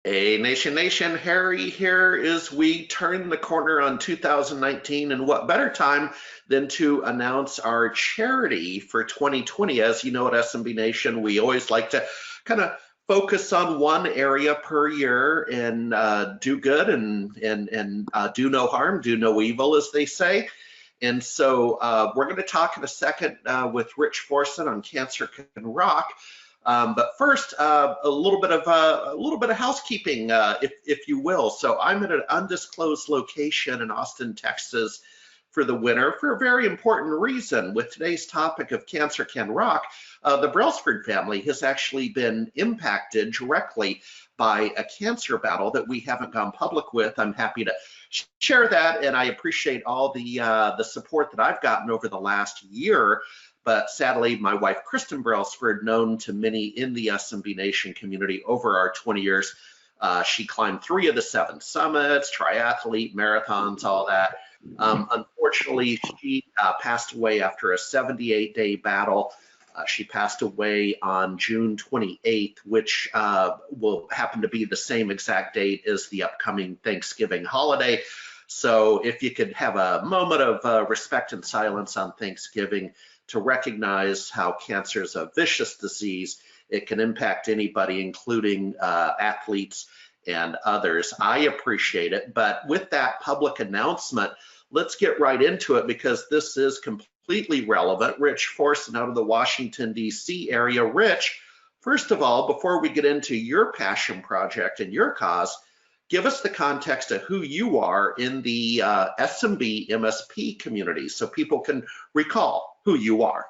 Hey, Nation, Harry here as we turn the corner on 2019, and what better time than to announce our charity for 2020. As you know, at SMB Nation, we always like to kind of focus on one area per year and do good and do no harm, do no evil, as they say. And so we're going to talk in a second with Rich Forsen on Cancer Can Rock. But first, a little bit of housekeeping, if you will. So I'm at an undisclosed location in Austin, Texas, for the winter for a very important reason. With today's topic of Cancer Can Rock, the Brailsford family has actually been impacted directly by a cancer battle that we haven't gone public with. I'm happy to share that, and I appreciate all the support that I've gotten over the last year. But sadly, my wife, Kristen Brailsford, known to many in the SMB Nation community over our 20 years, she climbed 3 of the 7 summits, triathlete, marathons, all that. Unfortunately, she passed away after a 78-day battle. She passed away on June 28th, which will happen to be the same exact date as the upcoming Thanksgiving holiday. So if you could have a moment of respect and silence on Thanksgiving to recognize how cancer is a vicious disease. It can impact anybody, including athletes and others. I appreciate it. But with that public announcement, let's get right into it because this is completely relevant. Rich Forsen out of the Washington, D.C. area. Rich, first of all, before we get into your passion project and your cause, give us the context of who you are in the SMB MSP community so people can recall who you are.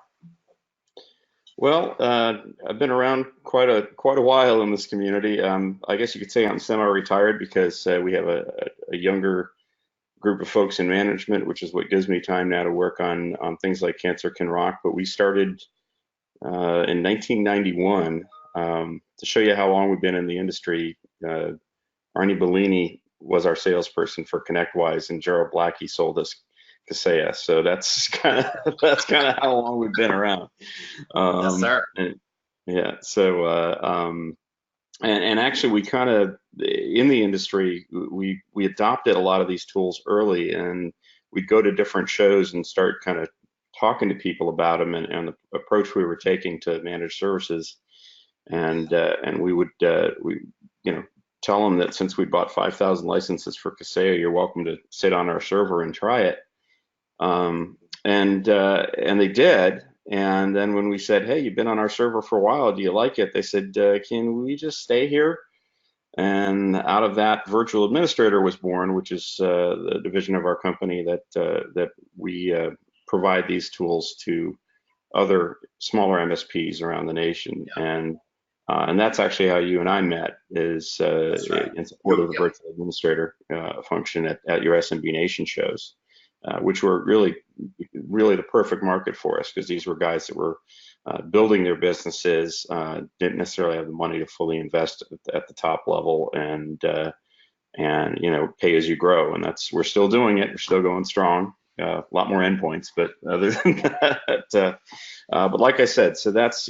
Well, I've been around quite a while in this community. I guess you could say I'm semi-retired because we have a younger group of folks in management, which is what gives me time now to work on things like Cancer Can Rock. But we started in 1991. To show you how long we've been in the industry, Arnie Bellini was our salesperson for ConnectWise, and Gerald Blackie sold us Kaseya. So that's kind of how long we've been around. Yes, sir. Yeah. So and actually, we kind of in the industry we adopted a lot of these tools early, and we'd go to different shows and start kind of talking to people about them and the approach we were taking to managed services, and we would tell them that since we bought 5,000 licenses for Kaseya, you're welcome to sit on our server and try it. And they did. And then when we said, hey, you've been on our server for a while, do you like it? They said, can we just stay here? And out of that, Virtual Administrator was born, which is the division of our company that we provide these tools to other smaller MSPs around the nation. Yeah. And that's actually how you and I met, is right, in support of the Virtual Administrator function at your SMB Nation shows, which were really the perfect market for us, because these were guys that were building their businesses, didn't necessarily have the money to fully invest at the top level, and pay as you grow. And we're still doing it. We're still going strong. A lot more endpoints, but other than that, but like I said, so that's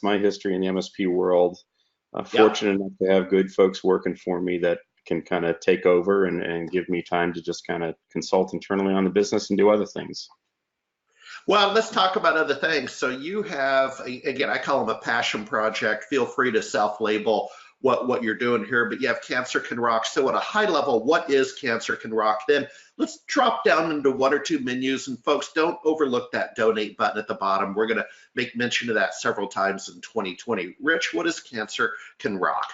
my history in the MSP world. Fortunate enough to have good folks working for me that can kind of take over and give me time to just kind of consult internally on the business and do other things. Well, let's talk about other things. So you have, again, I call them a passion project. Feel free to self-label what you're doing here, but you have Cancer Can Rock. So at a high level, what is Cancer Can Rock? Then let's drop down into 1 or 2 menus, and folks, don't overlook that donate button at the bottom. We're going to make mention of that several times in 2020. Rich, what is Cancer Can Rock?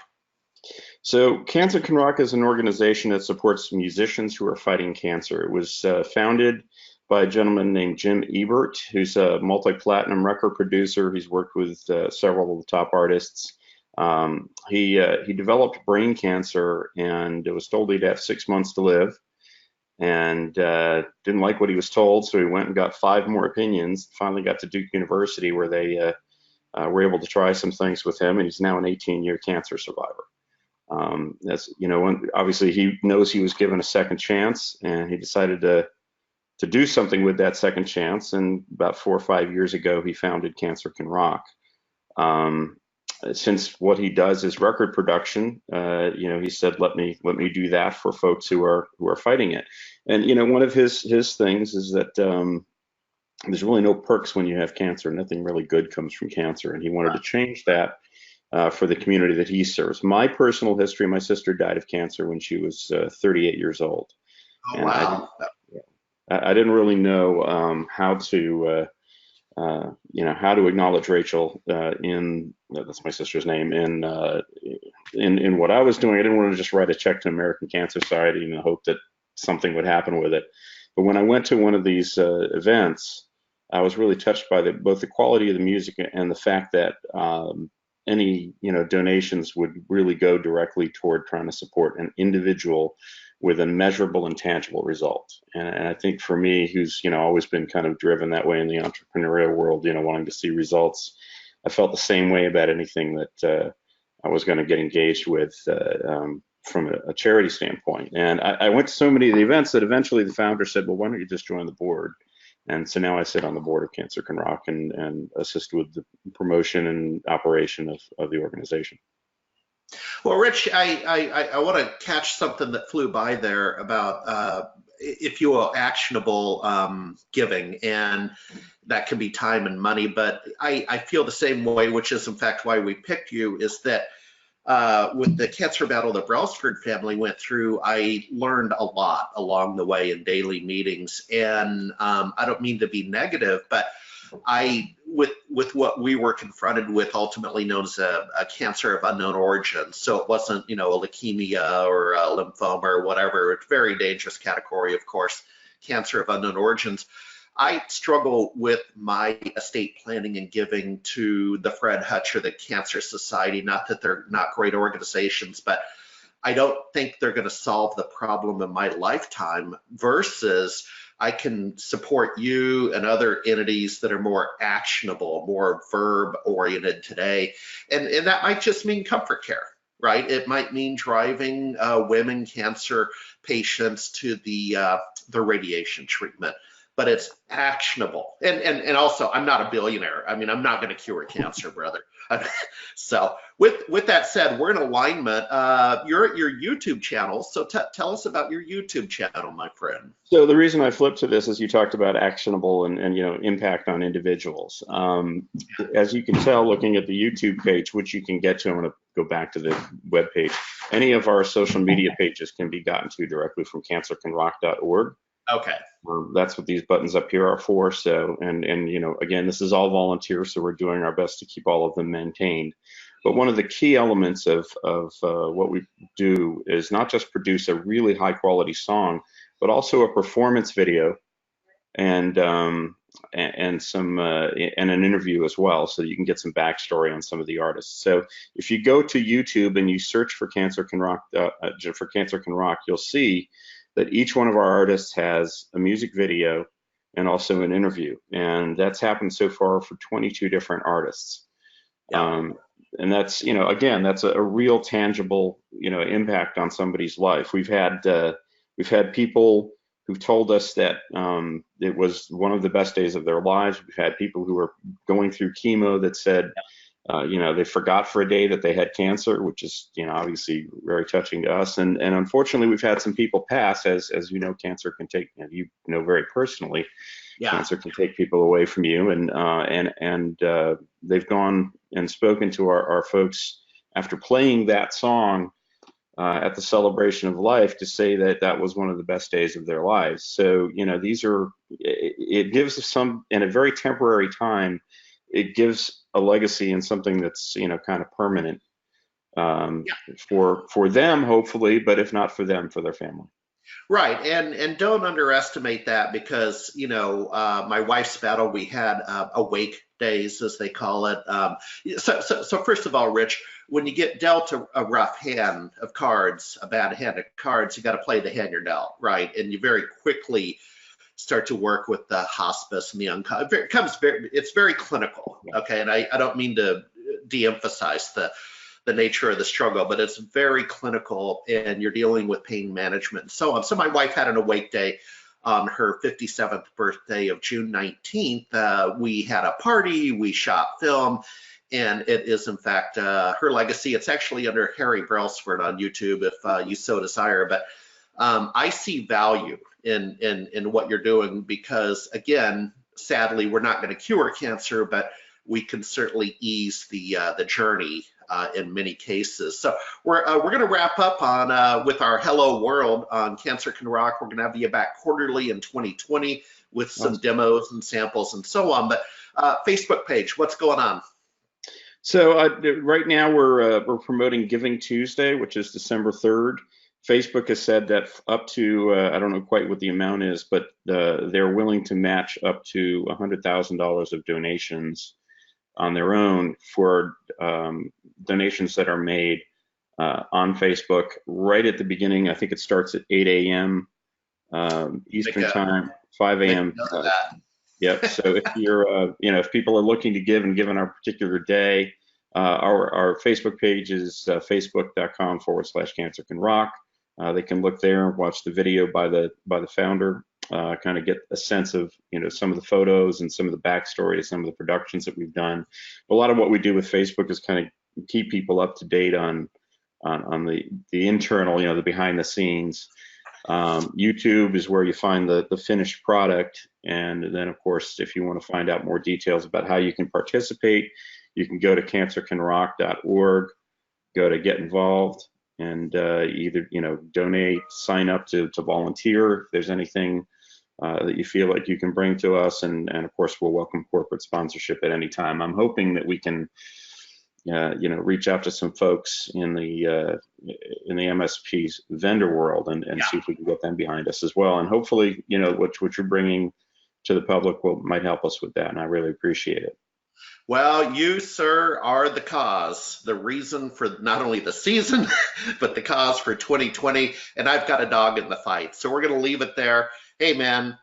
So Cancer Can Rock is an organization that supports musicians who are fighting cancer. It was founded by a gentleman named Jim Ebert, who's a multi-platinum record producer. He's worked with several of the top artists. He developed brain cancer and was told he'd have 6 months to live, and didn't like what he was told, so he went and got 5 more opinions. Finally got to Duke University, where they were able to try some things with him, and he's now an 18-year cancer survivor. Obviously he knows he was given a second chance, and he decided to do something with that second chance. And about 4 or 5 years ago, he founded Cancer Can Rock. since what he does is record production, he said, let me do that for folks who are fighting it. And one of his things is that there's really no perks when you have cancer. Nothing really good comes from cancer, and he wanted to change that for the community that he serves. My personal history: my sister died of cancer when she was 38 years old, Oh, and wow. I didn't really know how to. How to acknowledge Rachel that's my sister's name in what I was doing. I didn't want to just write a check to American Cancer Society and hope that something would happen with it. But when I went to one of these events, I was really touched by both the quality of the music and the fact that any donations would really go directly toward trying to support an individual with a measurable and tangible result. And I think for me, who's always been kind of driven that way in the entrepreneurial world, wanting to see results, I felt the same way about anything that I was going to get engaged with from a charity standpoint. And I went to so many of the events that eventually the founder said, well, why don't you just join the board? And so now I sit on the board of Cancer Can Rock and assist with the promotion and operation of the organization. Well, Rich, I want to catch something that flew by there about, if you will, actionable giving, and that can be time and money. But I feel the same way, which is in fact why we picked you, is that with the cancer battle the Brailsford family went through, I learned a lot along the way in daily meetings. And I don't mean to be negative, but with what we were confronted with, ultimately known as a cancer of unknown origin. So it wasn't, a leukemia or a lymphoma or whatever. It's a very dangerous category, of course, cancer of unknown origins. I struggle with my estate planning and giving to the Fred Hutch or the Cancer Society. Not that they're not great organizations, but I don't think they're going to solve the problem in my lifetime, versus I can support you and other entities that are more actionable, more verb oriented today. And that might just mean comfort care, right? It might mean driving women cancer patients to the radiation treatment, but it's actionable. And also, I'm not a billionaire. I mean, I'm not going to cure cancer, brother. So with that said, we're in alignment. You're at your YouTube channel, so tell us about your YouTube channel, my friend. So the reason I flipped to this is you talked about actionable and impact on individuals. As you can tell, looking at the YouTube page, which you can get to, I'm going to go back to the web page. Any of our social media pages can be gotten to directly from cancercanrock.org. Okay. That's what these buttons up here are for. So, and again, this is all volunteer, so we're doing our best to keep all of them maintained. But one of the key elements of what we do is not just produce a really high quality song, but also a performance video and some and an interview as well, so you can get some backstory on some of the artists. So if you go to YouTube and you search for Cancer Can Rock, you'll see that each one of our artists has a music video and also an interview, and that's happened so far for 22 different artists. Yeah. And that's, again, that's a real tangible, impact on somebody's life. We've had people who've told us that it was one of the best days of their lives. We've had people who were going through chemo that said, they forgot for a day that they had cancer, which is, obviously very touching to us. And unfortunately, we've had some people pass, as cancer can take, very personally. Yeah. Cancer can take people away from you, and they've gone and spoken to our folks after playing that song at the celebration of life to say that that was one of the best days of their lives. So, it gives some, in a very temporary time, it gives a legacy and something that's, kind of permanent for them, hopefully, but if not for them, for their family. Right, and don't underestimate that, because my wife's battle, we had awake days, as they call it. So first of all, Rich, when you get dealt a rough hand of cards, a bad hand of cards, you got to play the hand you're dealt, right? And you very quickly start to work with the hospice and the it's very clinical, okay? And I don't mean to de-emphasize the nature of the struggle, but it's very clinical, and you're dealing with pain management and so on. So my wife had an awake day on her 57th birthday of June 19th. We had a party, we shot film, And it is, in fact, her legacy. It's actually under Harry Brailsford on YouTube if you so desire. But I see value in what you're doing because, again, sadly, we're not going to cure cancer, but we can certainly ease the journey in many cases. So we're going to wrap up on with our Hello World on Cancer Can Rock. We're going to have you back quarterly in 2020 with some demos and samples and so on. But Facebook page, what's going on? So right now we're promoting Giving Tuesday, which is December 3rd. Facebook has said that up to I don't know quite what the amount is, but they're willing to match up to $100,000 of donations on their own for donations that are made on Facebook right at the beginning. I think it starts at 8 a.m. Eastern time, 5 a.m. Yep. So if you're, if people are looking to give and give on our particular day, our Facebook page is facebook.com/Cancer Can Rock. They can look there and watch the video by the founder, kind of get a sense of some of the photos and some of the backstory to some of the productions that we've done. A lot of what we do with Facebook is kind of keep people up to date on the internal, the behind the scenes. YouTube is where you find the finished product, and then of course if you want to find out more details about how you can participate, you can go to cancercanrock.org, go to get involved, and either donate, sign up to volunteer if there's anything that you feel like you can bring to us, and of course we'll welcome corporate sponsorship at any time. I'm hoping that we can reach out to some folks in the MSP vendor world and see if we can get them behind us as well. And hopefully, what you're bringing to the public might help us with that, and I really appreciate it. Well, you, sir, are the cause, the reason for not only the season, but the cause for 2020. And I've got a dog in the fight. So we're going to leave it there. Hey, man,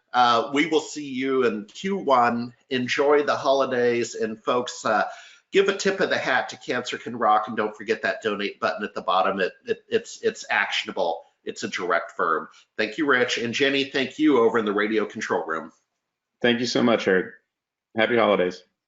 we will see you in Q1. Enjoy the holidays. And folks, give a tip of the hat to Cancer Can Rock. And don't forget that donate button at the bottom. It's actionable. It's a direct verb. Thank you, Rich. And Jenny, thank you over in the radio control room. Thank you so much, Eric. Happy holidays.